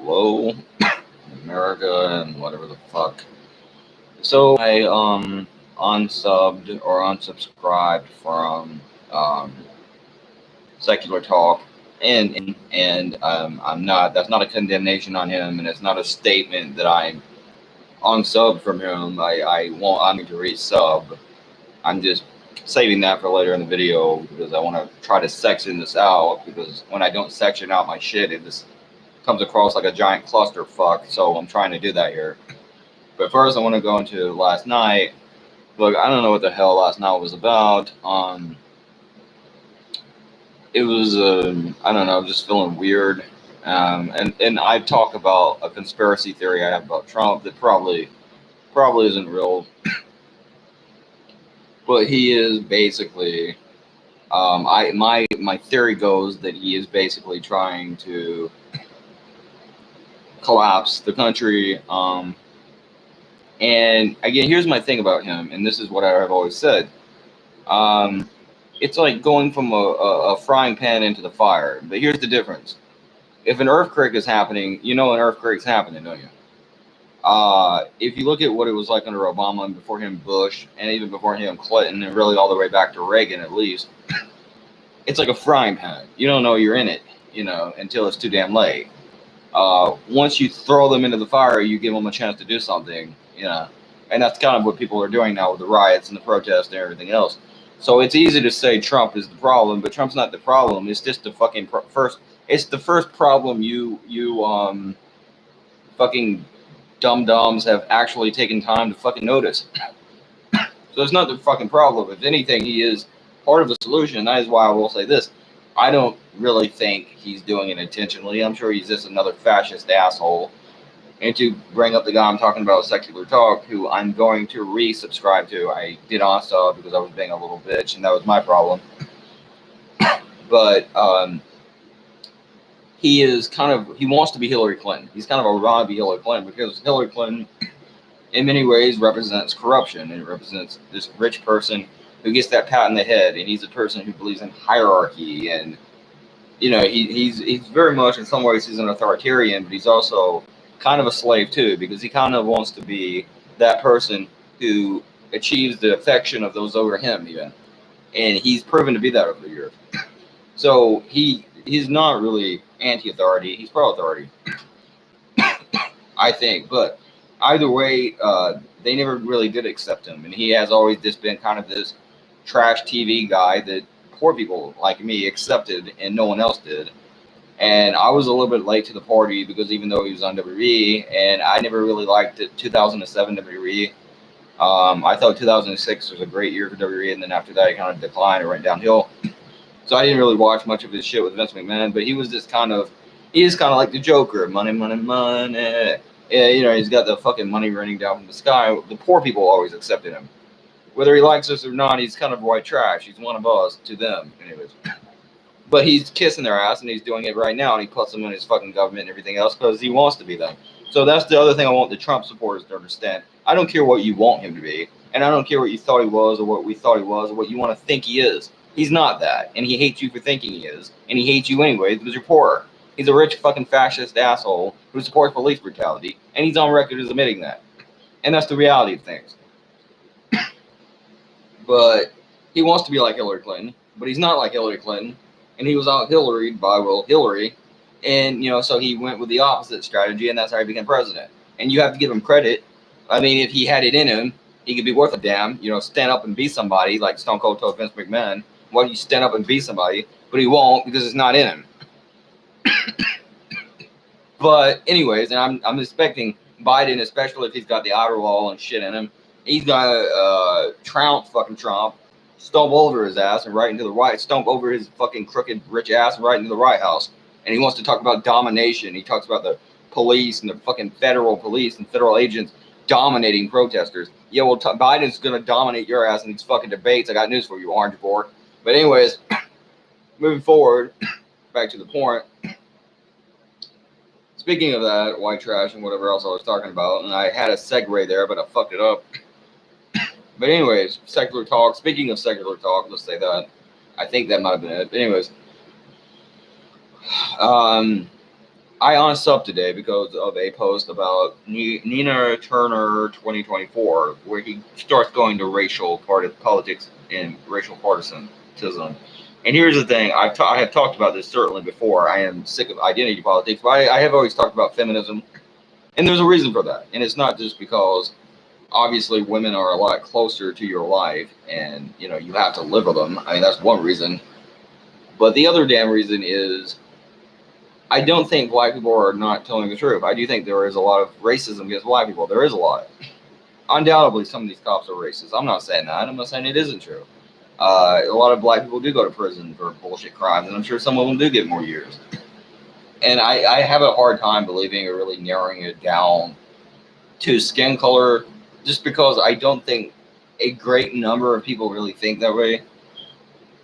hello, America, and whatever the fuck. So I unsubbed or unsubscribed from um secular talk, and I'm not. That's not a condemnation on him, and it's not a statement that I'm unsubbed from him. I won't. I'm going to resub. I'm just saving that for later in the video because I want to try to section this out because when I don't section out my shit, it just comes across like a giant clusterfuck. So I'm trying to do that here. But first, I want to go into last night. Look, I don't know what the hell last night was about. It was I don't know, just feeling weird. And I talk about a conspiracy theory I have about Trump that probably isn't real, but he is basically. My theory goes that he is basically trying to collapse the country. And again, here's my thing about him, and this is what I've always said. It's like going from a frying pan into the fire. But here's the difference. If an earthquake is happening, you know an earthquake's happening, don't you? If you look at what it was like under Obama and before him Bush, and even before him Clinton, and really all the way back to Reagan at least, it's like a frying pan. You don't know you're in it, until it's too damn late. Once you throw them into the fire, you give them a chance to do something, and that's kind of what people are doing now with the riots and the protests and everything else. So it's easy to say Trump is the problem, but Trump's not the problem. It's just the fucking first. It's the first problem you fucking dum-dums have actually taken time to fucking notice. So it's not the fucking problem. If anything, he is part of the solution. That is why I will say this. I don't really think he's doing it intentionally. I'm sure he's just another fascist asshole. And to bring up the guy I'm talking about, Secular Talk, who I'm going to resubscribe to. I did also because I was being a little bitch, and that was my problem. But he wants to be Hillary Clinton. He's kind of a wannabe Hillary Clinton because Hillary Clinton, in many ways, represents corruption, and it represents this rich person who gets that pat in the head, and he's a person who believes in hierarchy, and he's very much, in some ways, he's an authoritarian, but he's also kind of a slave too, because he kind of wants to be that person who achieves the affection of those over him, even, and he's proven to be that over the years. So he's not really anti-authority; he's pro-authority, I think. But either way, they never really did accept him, and he has always just been kind of this trash TV guy that poor people like me accepted and no one else did. And I was a little bit late to the party because even though he was on WWE, and I never really liked it, 2007 WWE. I thought 2006 was a great year for WWE, and then after that, it kind of declined and went downhill. So I didn't really watch much of his shit with Vince McMahon, but he is kind of like the Joker, money, money, money. Yeah, he's got the fucking money raining down from the sky. The poor people always accepted him. Whether he likes us or not, he's kind of white trash. He's one of us to them, anyways. But he's kissing their ass, and he's doing it right now, and he puts them in his fucking government and everything else because he wants to be them. So that's the other thing I want the Trump supporters to understand. I don't care what you want him to be, and I don't care what you thought he was or what we thought he was or what you want to think he is. He's not that, and he hates you for thinking he is, and he hates you anyways because you're poor. He's a rich fucking fascist asshole who supports police brutality, and he's on record as admitting that. And that's the reality of things. But he wants to be like Hillary Clinton, but he's not like Hillary Clinton. And he was out Hillaried by, Hillary. And, so he went with the opposite strategy, and that's how he became president. And you have to give him credit. I mean, if he had it in him, he could be worth a damn, stand up and be somebody, like Stone Cold told Vince McMahon. Why don't you stand up and be somebody? But he won't because it's not in him. But anyways, and I'm expecting Biden, especially if he's got the outer wall and shit in him, he's got to fucking Trump, stomp over his ass and right into the White, stomp over his fucking crooked rich ass and right into the White House. And he wants to talk about domination. He talks about the police and the fucking federal police and federal agents dominating protesters. Yeah, well, Biden's going to dominate your ass in these fucking debates. I got news for you, Orange Board. But anyways, moving forward, back to the point. Speaking of that, white trash and whatever else I was talking about, and I had a segue there, but I fucked it up. But anyways, secular talk. Speaking of secular talk, let's say that. I think that might have been it. But anyways, I unsubbed today because of a post about Nina Turner 2024, where he starts going to racial politics and racial partisanism. And here's the thing: I have talked about this certainly before. I am sick of identity politics, but I have always talked about feminism, and there's a reason for that. And it's not just because obviously women are a lot closer to your life, and you have to live with them. I mean, that's one reason. But the other damn reason is I don't think black people are not telling the truth. I do think there is a lot of racism against black people. There is a lot. Undoubtedly, some of these cops are racist. I'm not saying that. I'm not saying it isn't true. A lot of black people do go to prison for bullshit crimes, and I'm sure some of them do get more years. And I have a hard time believing or really narrowing it down to skin color, just because I don't think a great number of people really think that way.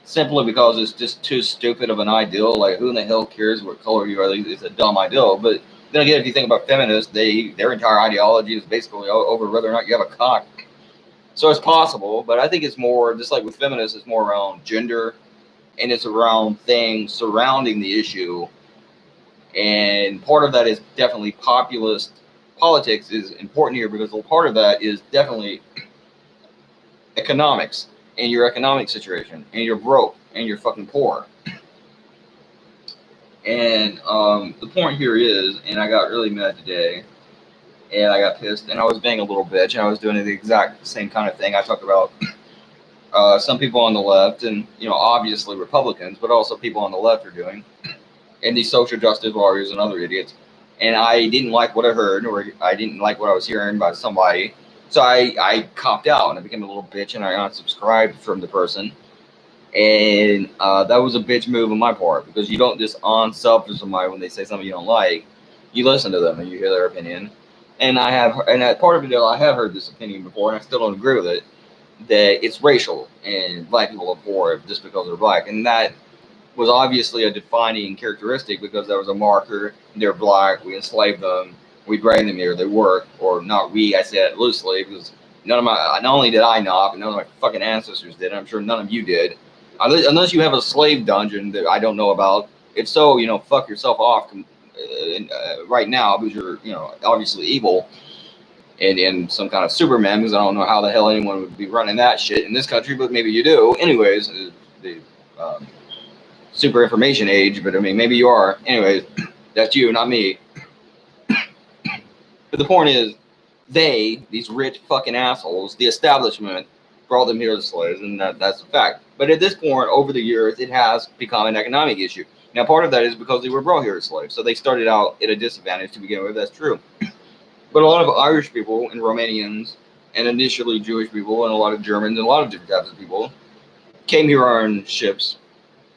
Simply because it's just too stupid of an ideal. Like, who in the hell cares what color you are? It's a dumb ideal. But then again, if you think about feminists, their entire ideology is basically over whether or not you have a cock. So it's possible, but I think it's more, just like with feminists, it's more around gender, and it's around things surrounding the issue. And part of that is definitely populist politics is important here, because a part of that is definitely economics and your economic situation, and you're broke and you're fucking poor. And the point here is, and I got really mad today, and I got pissed, and I was being a little bitch, and I was doing the exact same kind of thing. I talked about some people on the left, and obviously Republicans, but also people on the left are doing, and these social justice warriors and other idiots. And I didn't like what I heard, or I didn't like what I was hearing by somebody. So I copped out, and I became a little bitch, and I unsubscribed from the person. And that was a bitch move on my part, because you don't just unsub to somebody when they say something you don't like. You listen to them and you hear their opinion. And that part of it, I have heard this opinion before, and I still don't agree with it, that it's racial and black people are poor just because they're black. And that was obviously a defining characteristic, because that was a marker. They're black. We enslaved them. We bring them here. They work, or not we. I say it loosely, because not only did I not, but none of my fucking ancestors did. I'm sure none of you did, unless you have a slave dungeon that I don't know about. If so, fuck yourself off right now, because you're obviously evil and some kind of Superman, because I don't know how the hell anyone would be running that shit in this country, but maybe you do. Anyways, the super information age, but I mean, maybe you are. Anyways, that's you, not me. But the point is, these rich fucking assholes, the establishment, brought them here as slaves, and that's a fact. But at this point, over the years, it has become an economic issue. Now, part of that is because they were brought here as slaves, so they started out at a disadvantage to begin with. That's true. But a lot of Irish people and Romanians, and initially Jewish people, and a lot of Germans, and a lot of different types of people came here on ships,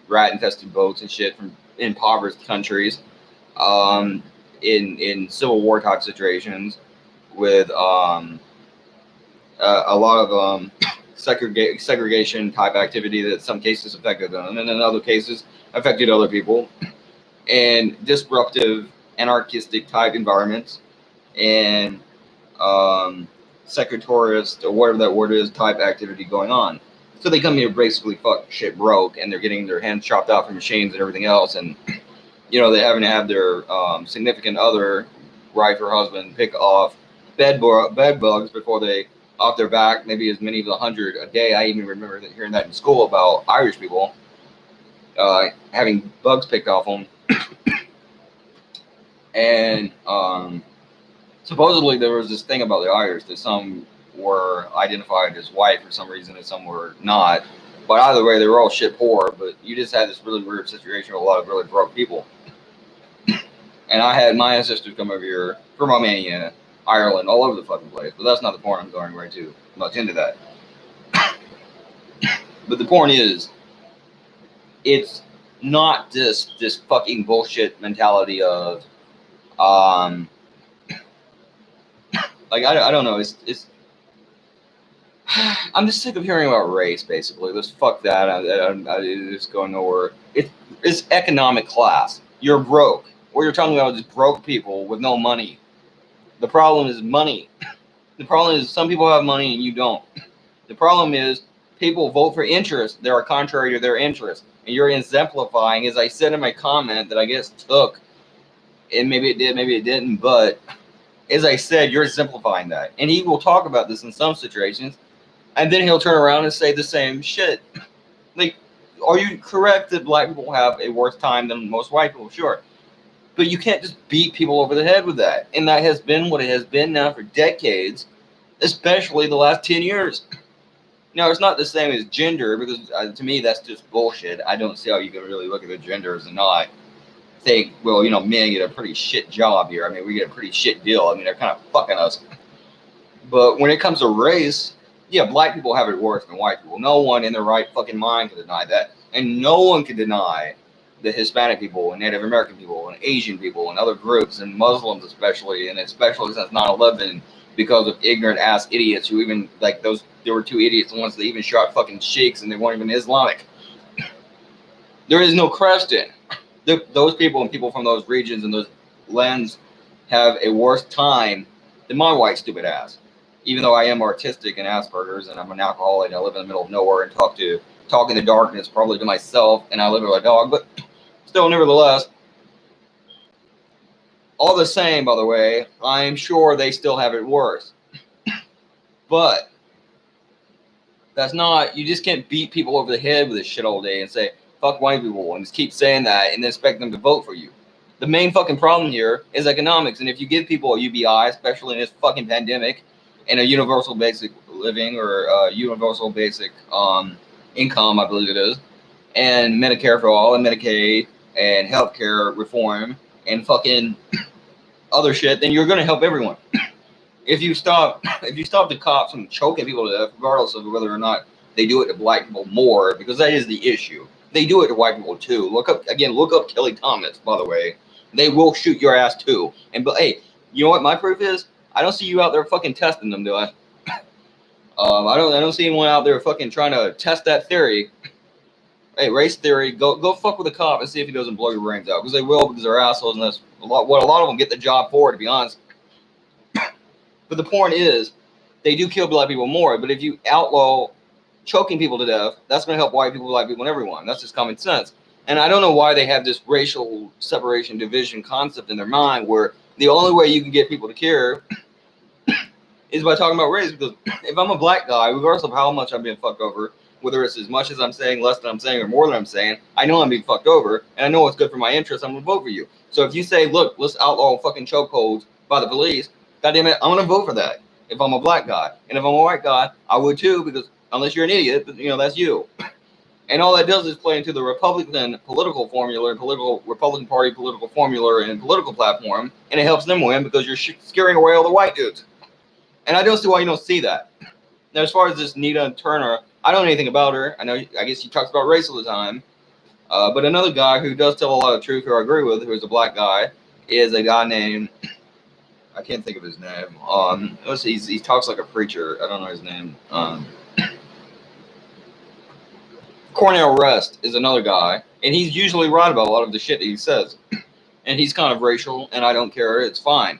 rat-infested boats and shit from impoverished countries, in Civil War type situations, with a lot of segregation type activity that in some cases affected them, and in other cases affected other people, and disruptive, anarchistic type environments, and secretariat, or whatever that word is, type activity going on. So they come here basically fuck shit broke, and they're getting their hands chopped out from machines and everything else, and they having to have their significant other, wife or husband, pick off bed bugs before they off their back, maybe as many as 100 a day. I even remember hearing that in school about Irish people having bugs picked off them. And supposedly there was this thing about the Irish that some were identified as white for some reason and some were not. But either way, they were all shit poor. But you just had this really weird situation with a lot of really broke people. And I had my ancestors come over here from Romania, Ireland, all over the fucking place. But that's not the point I'm going right to. I'm not into that. But the point is, it's not just this fucking bullshit mentality of, like, I don't know. It's I'm just sick of hearing about race, basically. Let's fuck that. It's going nowhere. It's economic class. You're broke. What you're talking about is broke people with no money. The problem is money. The problem is some people have money and you don't. The problem is people vote for interests that are contrary to their interests. And you're exemplifying, as I said in my comment that I guess took And maybe it did, maybe it didn't. But as I said, you're simplifying that. And he will talk about this in some situations, and then he'll turn around and say the same shit. Like, are you correct that black people have a worse time than most white people? Sure. But you can't just beat people over the head with that. And that has been what it has been now for decades, especially the last 10 years. Now, it's not the same as gender, because to me, that's just bullshit. I don't see how you can really look at the genders and not think, well, men get a pretty shit job here. I mean, we get a pretty shit deal. I mean, they're kind of fucking us. But when it comes to race, yeah, black people have it worse than white people. No one in their right fucking mind can deny that. And no one can deny the Hispanic people and Native American people and Asian people and other groups and Muslims especially, and especially since 9/11, because of ignorant ass idiots who even, like, there were two idiots once that even shot fucking sheiks and they weren't even Islamic. There is no question. Those people and people from those regions and those lands have a worse time than my white stupid ass. Even though I am artistic and Asperger's and I'm an alcoholic, I live in the middle of nowhere and talk in the darkness, probably to myself, and I live with a dog, but still, nevertheless, all the same, by the way, I'm sure they still have it worse. But that's not, you just can't beat people over the head with this shit all day and say, fuck white people, and just keep saying that and then expect them to vote for you. The main fucking problem here is economics, and if you give people a UBI, especially in this fucking pandemic, and a universal basic living or a universal basic income, I believe it is, and Medicare for all, and Medicaid, and healthcare reform, and fucking other shit, then you're gonna help everyone. If you stop the cops from choking people to death, regardless of whether or not they do it to black people more, because that is the issue. They do it to white people too. Look up Kelly Thomas, by the way. They will shoot your ass too. But hey, you know what my proof is? I don't see you out there fucking testing them, do I? I don't see anyone out there fucking trying to test that theory. Hey, race theory, go fuck with a cop and see if he doesn't blow your brains out, because they will, because they're assholes, and that's what a lot of them get the job for, to be honest. But the point is, they do kill black people more. But if you outlaw choking people to death, that's going to help white people, black people, and everyone. That's just common sense. And I don't know why they have this racial separation, division concept in their mind, where the only way you can get people to care is by talking about race. Because if I'm a black guy, regardless of how much I'm being fucked over, whether it's as much as I'm saying, less than I'm saying, or more than I'm saying, I know I'm being fucked over, and I know what's good for my interests. I'm going to vote for you. So if you say, look, let's outlaw fucking chokeholds by the police, goddamn it, I'm going to vote for that if I'm a black guy. And if I'm a white guy, I would too, because unless you're an idiot, but that's you. And all that does is play into the Republican political formula, Republican Party political formula and political platform, and it helps them win because you're scaring away all the white dudes. And I don't see why you don't see that. Now, as far as this Nina Turner, I don't know anything about her. I guess she talks about race all the time. But another guy who does tell a lot of truth, who I agree with, who is a black guy, is a guy named, I can't think of his name. He talks like a preacher. I don't know his name. Cornel West is another guy, and he's usually right about a lot of the shit that he says. And he's kind of racial, and I don't care. It's fine.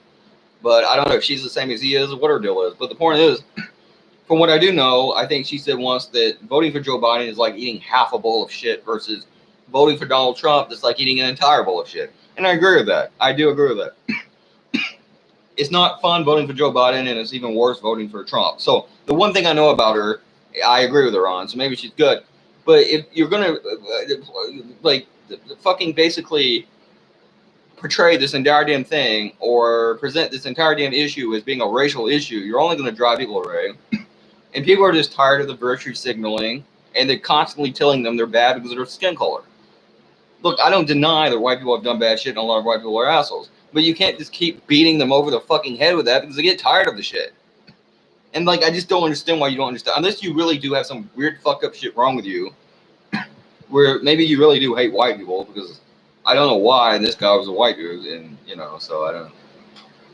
But I don't know if she's the same as he is or what her deal is. But the point is, from what I do know, I think she said once that voting for Joe Biden is like eating half a bowl of shit versus voting for Donald Trump that's like eating an entire bowl of shit. And I agree with that. I do agree with that. It's not fun voting for Joe Biden, and it's even worse voting for Trump. So the one thing I know about her, I agree with her on, so maybe she's good. But if you're going to, fucking basically portray this entire damn thing or present this entire damn issue as being a racial issue, you're only going to drive people away. And people are just tired of the virtue signaling, and they're constantly telling them they're bad because of their skin color. Look, I don't deny that white people have done bad shit and a lot of white people are assholes. But you can't just keep beating them over the fucking head with that because they get tired of the shit. And, I just don't understand why you don't understand. Unless you really do have some weird fuck up shit wrong with you, where maybe you really do hate white people, because I don't know why this guy was a white dude, and, so I don't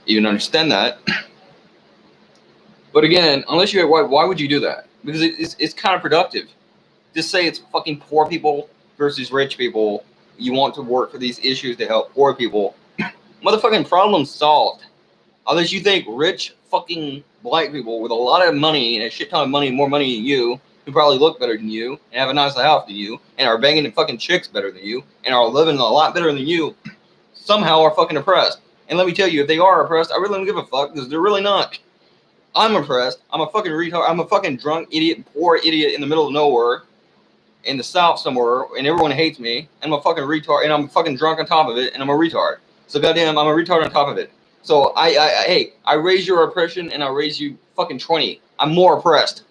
even understand that. But again, unless you hate white, why would you do that? Because it's counterproductive. Just say it's fucking poor people versus rich people. You want to work for these issues to help poor people. Motherfucking problem solved. Unless you think rich fucking black people with a lot of money and a shit ton of money, more money than you, who probably look better than you and have a nicer house than you and are banging the fucking chicks better than you and are living a lot better than you, somehow are fucking oppressed. And let me tell you, if they are oppressed, I really don't give a fuck because they're really not. I'm oppressed. I'm a fucking retard. I'm a fucking drunk idiot, poor idiot in the middle of nowhere, in the South somewhere, and everyone hates me. And I'm a fucking retard, and I'm fucking drunk on top of it, and I'm a retard. So goddamn, I'm a retard on top of it. So hey, I raise your oppression, and I raise you fucking 20. I'm more oppressed.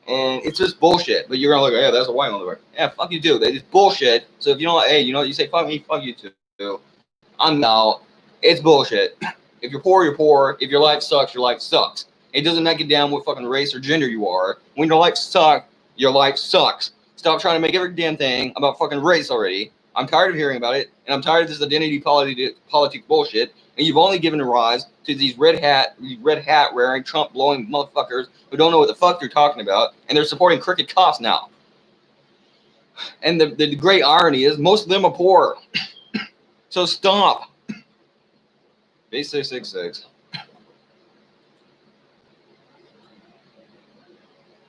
And it's just bullshit. But you're gonna look, yeah, that's a white motherfucker. Yeah, fuck you too. It's bullshit. So if you don't, hey, you say fuck me, fuck you too. I'm out. It's bullshit. If you're poor, you're poor. If your life sucks, your life sucks. It doesn't make it down what fucking race or gender you are. When your life sucks, your life sucks. Stop trying to make every damn thing about fucking race already. I'm tired of hearing about it, and I'm tired of this identity politics bullshit. And you've only given rise to these red hat wearing, Trump blowing motherfuckers who don't know what the fuck they're talking about, and they're supporting crooked cops now. And the great irony is most of them are poor. So stop. B666.